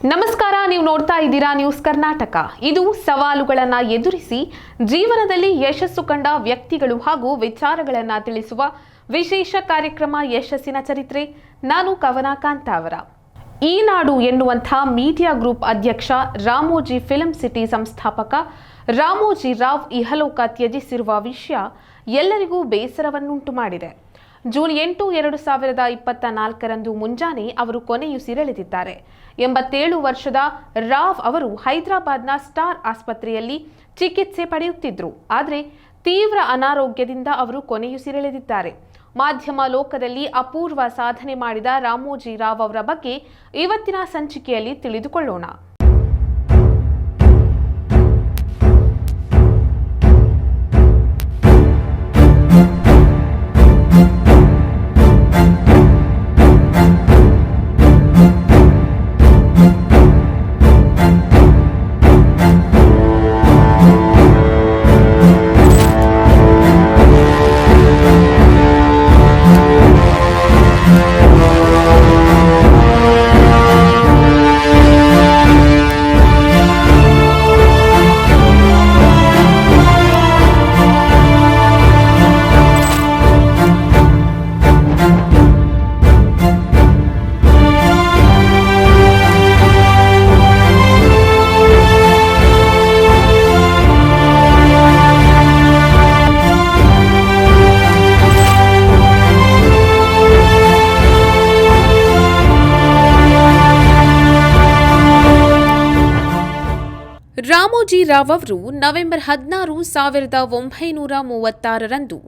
ನಮಸ್ಕಾರ, ನೀವು ನೋಡ್ತಾ ಇದ್ದೀರಾ ನ್ಯೂಸ್ ಕರ್ನಾಟಕ. ಇದು ಸವಾಲುಗಳನ್ನು ಎದುರಿಸಿ ಜೀವನದಲ್ಲಿ ಯಶಸ್ಸು ಕಂಡ ವ್ಯಕ್ತಿಗಳು ಹಾಗೂ ವಿಚಾರಗಳನ್ನು ತಿಳಿಸುವ ವಿಶೇಷ ಕಾರ್ಯಕ್ರಮ ಯಶಸ್ಸಿನ ಚರಿತ್ರೆ. ನಾನು ಕವನ ಕಾಂತಾವರ. ಈ ನಾಡು ಎನ್ನುವಂಥ ಮೀಡಿಯಾ ಗ್ರೂಪ್ ಅಧ್ಯಕ್ಷ, ರಾಮೋಜಿ ಫಿಲ್ಮ್ ಸಿಟಿ ಸಂಸ್ಥಾಪಕ ರಾಮೋಜಿ ರಾವ್ ಇಹಲೋಕ ತ್ಯಜಿಸಿರುವ ವಿಷಯ ಎಲ್ಲರಿಗೂ ಬೇಸರವನ್ನುಂಟು ಮಾಡಿದೆ. ಜೂನ್ 8, 2024ರಂದು ಮುಂಜಾನೆ ಅವರು ಕೊನೆಯುಸಿರೆಳೆದಿದ್ದಾರೆ. 87 ವರ್ಷದ ರಾವ್ ಅವರು ಹೈದರಾಬಾದ್ನ ಸ್ಟಾರ್ ಆಸ್ಪತ್ರೆಯಲ್ಲಿ ಚಿಕಿತ್ಸೆ ಪಡೆಯುತ್ತಿದ್ದರು. ಆದರೆ ತೀವ್ರ ಅನಾರೋಗ್ಯದಿಂದ ಅವರು ಕೊನೆಯುಸಿರೆಳೆದಿದ್ದಾರೆ. ಮಾಧ್ಯಮ ಲೋಕದಲ್ಲಿ ಅಪೂರ್ವ ಸಾಧನೆ ಮಾಡಿದ ರಾಮೋಜಿ ರಾವ್ ಅವರ ಬಗ್ಗೆ ಇವತ್ತಿನ ಸಂಚಿಕೆಯಲ್ಲಿ ತಿಳಿದುಕೊಳ್ಳೋಣ. ರಾಮೋಜಿ ರಾವ್ ಅವರು ನವೆಂಬರ್ 16, 1936ರಂದು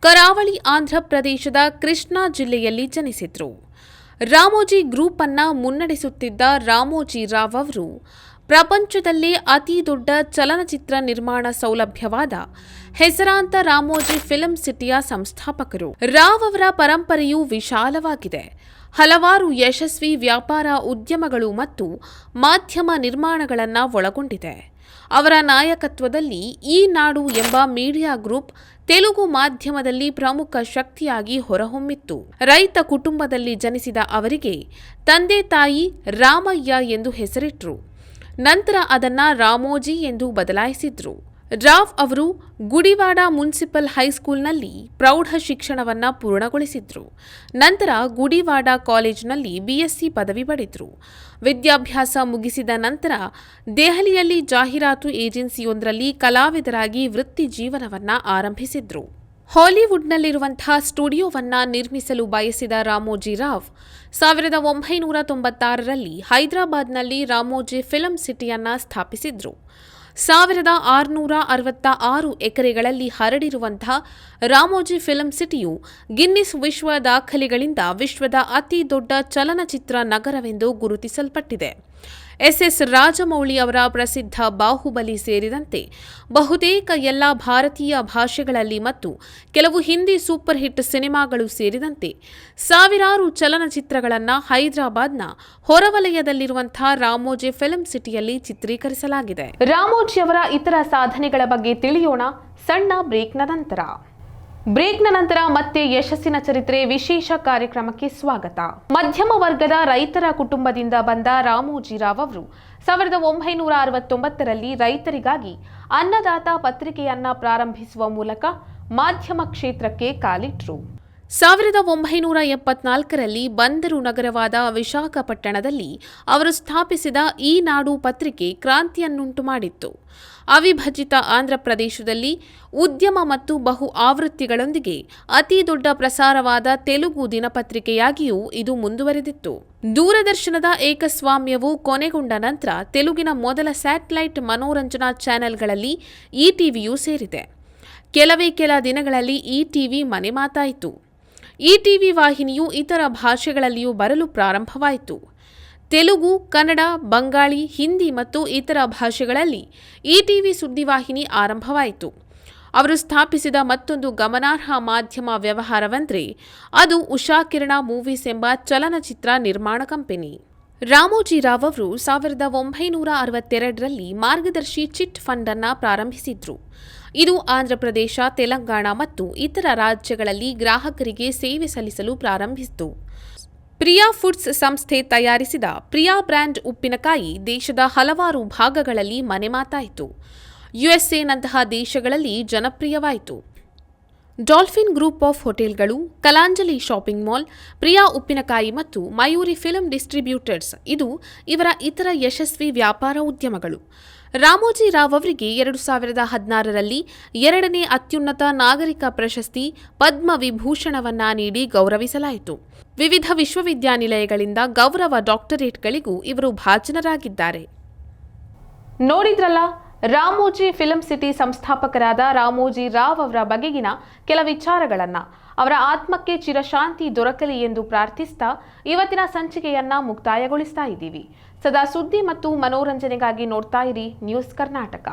ಕರಾವಳಿ ಆಂಧ್ರ ಪ್ರದೇಶದ ಕೃಷ್ಣಾ ಜಿಲ್ಲೆಯಲ್ಲಿ ಜನಿಸಿದರು. ರಾಮೋಜಿ ಗ್ರೂಪ್ ಅನ್ನು ಮುನ್ನಡೆಸುತ್ತಿದ್ದ ರಾಮೋಜಿ ರಾವ್ ಅವರು ಪ್ರಪಂಚದಲ್ಲೇ ಅತಿ ದೊಡ್ಡ ಚಲನಚಿತ್ರ ನಿರ್ಮಾಣ ಸೌಲಭ್ಯವಾದ ಹೆಸರಾಂತ ರಾಮೋಜಿ ಫಿಲ್ಮ್ ಸಿಟಿಯ ಸಂಸ್ಥಾಪಕರು. ರಾವ್ ಅವರ ಪರಂಪರೆಯು ವಿಶಾಲವಾಗಿದೆ. ಹಲವಾರು ಯಶಸ್ವಿ ವ್ಯಾಪಾರ ಉದ್ಯಮಗಳು ಮತ್ತು ಮಾಧ್ಯಮ ನಿರ್ಮಾಣಗಳನ್ನು ಒಳಗೊಂಡಿದೆ. ಅವರ ನಾಯಕತ್ವದಲ್ಲಿ ಈ ನಾಡು ಎಂಬ ಮೀಡಿಯಾ ಗ್ರೂಪ್ ತೆಲುಗು ಮಾಧ್ಯಮದಲ್ಲಿ ಪ್ರಮುಖ ಶಕ್ತಿಯಾಗಿ ಹೊರಹೊಮ್ಮಿತ್ತು. ರೈತ ಕುಟುಂಬದಲ್ಲಿ ಜನಿಸಿದ ಅವರಿಗೆ ತಂದೆ ತಾಯಿ ರಾಮಯ್ಯ ಎಂದು ಹೆಸರಿಟ್ಟರು. ನಂತರ ಅದನ್ನು ರಾಮೋಜಿ ಎಂದು ಬದಲಾಯಿಸಿದ್ರು. ರಾವ್ ಅವರು ಗುಡಿವಾಡ ಮುನ್ಸಿಪಲ್ ಹೈಸ್ಕೂಲ್ನಲ್ಲಿ ಪ್ರೌಢ ಶಿಕ್ಷಣವನ್ನು ಪೂರ್ಣಗೊಳಿಸಿದ್ರು. ನಂತರ ಗುಡಿವಾಡ ಕಾಲೇಜಿನಲ್ಲಿ BSc ಪದವಿ ಪಡೆದರು. ವಿದ್ಯಾಭ್ಯಾಸ ಮುಗಿಸಿದ ನಂತರ ದೆಹಲಿಯಲ್ಲಿ ಜಾಹೀರಾತು ಏಜೆನ್ಸಿಯೊಂದರಲ್ಲಿ ಕಲಾವಿದರಾಗಿ ವೃತ್ತಿ ಜೀವನವನ್ನು ಆರಂಭಿಸಿದ್ರು. ಹಾಲಿವುಡ್ನಲ್ಲಿರುವಂತಹ ಸ್ಟುಡಿಯೋವನ್ನು ನಿರ್ಮಿಸಲು ಬಯಸಿದ ರಾಮೋಜಿ ರಾವ್ 1996ರಲ್ಲಿ ಹೈದರಾಬಾದ್ನಲ್ಲಿ ರಾಮೋಜಿ ಫಿಲ್ಮ್ ಸಿಟಿಯನ್ನು ಸ್ಥಾಪಿಸಿದ್ರು. 1666 ಎಕರೆಗಳಲ್ಲಿ ಹರಡಿರುವಂತಹ ರಾಮೋಜಿ ಫಿಲ್ಮ್ ಸಿಟಿಯು ಗಿನ್ನಿಸ್ ವಿಶ್ವ ದಾಖಲೆಗಳಿಂದ ವಿಶ್ವದ ಅತಿ ದೊಡ್ಡ ಚಲನಚಿತ್ರ ನಗರವೆಂದು ಗುರುತಿಸಲ್ಪಟ್ಟಿದೆ. SS ರಾಜಮೌಳಿ ಅವರ ಪ್ರಸಿದ್ಧ ಬಾಹುಬಲಿ ಸೇರಿದಂತೆ ಬಹುತೇಕ ಎಲ್ಲ ಭಾರತೀಯ ಭಾಷೆಗಳಲ್ಲಿ ಮತ್ತು ಕೆಲವು ಹಿಂದಿ ಸೂಪರ್ ಹಿಟ್ ಸಿನಿಮಾಗಳು ಸೇರಿದಂತೆ ಸಾವಿರಾರು ಚಲನಚಿತ್ರಗಳನ್ನು ಹೈದರಾಬಾದ್ನ ಹೊರವಲಯದಲ್ಲಿರುವಂತಹ ರಾಮೋಜಿ ಫಿಲ್ಮ್ ಸಿಟಿಯಲ್ಲಿ ಚಿತ್ರೀಕರಿಸಲಾಗಿದೆ. ರಾಮೋಜಿ ಅವರ ಇತರ ಸಾಧನೆಗಳ ಬಗ್ಗೆ ತಿಳಿಯೋಣ ಸಣ್ಣ ಬ್ರೇಕ್ನ ನಂತರ. ಮತ್ತೆ ಯಶಸ್ಸಿನ ಚರಿತ್ರೆ ವಿಶೇಷ ಕಾರ್ಯಕ್ರಮಕ್ಕೆ ಸ್ವಾಗತ. ಮಧ್ಯಮ ವರ್ಗದ ರೈತರ ಕುಟುಂಬದಿಂದ ಬಂದ ರಾಮೋಜಿ ರಾವ್ ಅವರು 1969ರಲ್ಲಿ ರೈತರಿಗಾಗಿ ಅನ್ನದಾತ ಪತ್ರಿಕೆಯನ್ನ ಪ್ರಾರಂಭಿಸುವ ಮೂಲಕ ಮಾಧ್ಯಮ ಕ್ಷೇತ್ರಕ್ಕೆ ಕಾಲಿಟ್ರು. 1974ರಲ್ಲಿ ಬಂದರು ನಗರವಾದ ವಿಶಾಖಪಟ್ಟಣದಲ್ಲಿ ಅವರು ಸ್ಥಾಪಿಸಿದ ಈ ನಾಡು ಪತ್ರಿಕೆ ಕ್ರಾಂತಿಯನ್ನುಂಟು ಮಾಡಿತ್ತು. ಅವಿಭಜಿತ ಆಂಧ್ರ ಪ್ರದೇಶದಲ್ಲಿ ಉದ್ಯಮ ಮತ್ತು ಬಹು ಆವೃತ್ತಿಗಳೊಂದಿಗೆ ಅತಿ ದೊಡ್ಡ ಪ್ರಸಾರವಾದ ತೆಲುಗು ದಿನಪತ್ರಿಕೆಯಾಗಿಯೂ ಇದು ಮುಂದುವರೆದಿತ್ತು. ದೂರದರ್ಶನದ ಏಕಸ್ವಾಮ್ಯವು ಕೊನೆಗೊಂಡ ನಂತರ ತೆಲುಗಿನ ಮೊದಲ ಸ್ಯಾಟಲೈಟ್ ಮನೋರಂಜನಾ ಚಾನೆಲ್ಗಳಲ್ಲಿ ETVಯೂ ಸೇರಿದೆ. ಕೆಲ ದಿನಗಳಲ್ಲಿ ETV ಮನೆ ಮಾತಾಯಿತು. ETV ವಾಹಿನಿಯು ಇತರ ಭಾಷೆಗಳಲ್ಲಿಯೂ ಬರಲು ಪ್ರಾರಂಭವಾಯಿತು. ತೆಲುಗು, ಕನ್ನಡ, ಬಂಗಾಳಿ, ಹಿಂದಿ ಮತ್ತು ಇತರ ಭಾಷೆಗಳಲ್ಲಿ ETV ಸುದ್ದಿವಾಹಿನಿ ಆರಂಭವಾಯಿತು. ಅವರು ಸ್ಥಾಪಿಸಿದ ಮತ್ತೊಂದು ಗಮನಾರ್ಹ ಮಾಧ್ಯಮ ವ್ಯವಹಾರವೆಂದರೆ ಅದು ಉಷಾಕಿರಣ ಮೂವೀಸ್ ಎಂಬ ಚಲನಚಿತ್ರ ನಿರ್ಮಾಣ ಕಂಪನಿ. ರಾಮೋಜಿ ರಾವ್ ಅವರು 1962ರಲ್ಲಿ ಮಾರ್ಗದರ್ಶಿ ಚಿಟ್ ಫಂಡ್ ಅನ್ನು ಪ್ರಾರಂಭಿಸಿದ್ರು. ಇದು ಆಂಧ್ರಪ್ರದೇಶ, ತೆಲಂಗಾಣ ಮತ್ತು ಇತರ ರಾಜ್ಯಗಳಲ್ಲಿ ಗ್ರಾಹಕರಿಗೆ ಸೇವೆ ಸಲ್ಲಿಸಲು ಪ್ರಾರಂಭಿಸಿತು. ಪ್ರಿಯಾ ಫುಡ್ಸ್ ಸಂಸ್ಥೆ ತಯಾರಿಸಿದ ಪ್ರಿಯಾ ಬ್ರ್ಯಾಂಡ್ ಉಪ್ಪಿನಕಾಯಿ ದೇಶದ ಹಲವಾರು ಭಾಗಗಳಲ್ಲಿ ಮನೆಮಾತಾಯಿತು. ಯುಎಸ್ಎನಂತಹ ದೇಶಗಳಲ್ಲಿ ಜನಪ್ರಿಯವಾಯಿತು. ಡಾಲ್ಫಿನ್ ಗ್ರೂಪ್ ಆಫ್ ಹೋಟೆಲ್ಗಳು, ಕಲಾಂಜಲಿ ಶಾಪಿಂಗ್ ಮಾಲ್, ಪ್ರಿಯಾ ಉಪ್ಪಿನಕಾಯಿ ಮತ್ತು ಮಯೂರಿ ಫಿಲ್ಮ್ ಡಿಸ್ಟ್ರಿಬ್ಯೂಟರ್ಸ್ ಇದು ಇವರ ಇತರ ಯಶಸ್ವಿ ವ್ಯಾಪಾರ ಉದ್ಯಮಗಳು. ರಾಮೋಜಿ ರಾವ್ ಅವರಿಗೆ 2016ರಲ್ಲಿ 2ನೇ ಅತ್ಯುನ್ನತ ನಾಗರಿಕ ಪ್ರಶಸ್ತಿ ಪದ್ಮ ವಿಭೂಷಣವನ್ನ ನೀಡಿ ಗೌರವಿಸಲಾಯಿತು. ವಿವಿಧ ವಿಶ್ವವಿದ್ಯಾನಿಲಯಗಳಿಂದ ಗೌರವ ಡಾಕ್ಟರೇಟ್ಗಳಿಗೂ ಇವರು ಭಾಜನರಾಗಿದ್ದಾರೆ. ನೋಡಿದ್ರಲ್ಲ, ರಾಮೋಜಿ ಫಿಲ್ಮ್ ಸಿಟಿ ಸಂಸ್ಥಾಪಕರಾದ ರಾಮೋಜಿ ರಾವ್ ಅವರ ಬಗೆಗಿನ ಕೆಲ ವಿಚಾರಗಳನ್ನ. ಅವರ ಆತ್ಮಕ್ಕೆ ಚಿರಶಾಂತಿ ದೊರಕಲಿ ಎಂದು ಪ್ರಾರ್ಥಿಸ್ತಾ ಇವತ್ತಿನ ಸಂಚಿಕೆಯನ್ನ ಮುಕ್ತಾಯಗೊಳಿಸ್ತಾ ಇದ್ದೀವಿ. ಸದಾ ಸುದ್ದಿ ಮತ್ತು ಮನೋರಂಜನೆಗಾಗಿ ನೋಡ್ತಾ ಇರಿ ನ್ಯೂಸ್ ಕರ್ನಾಟಕ.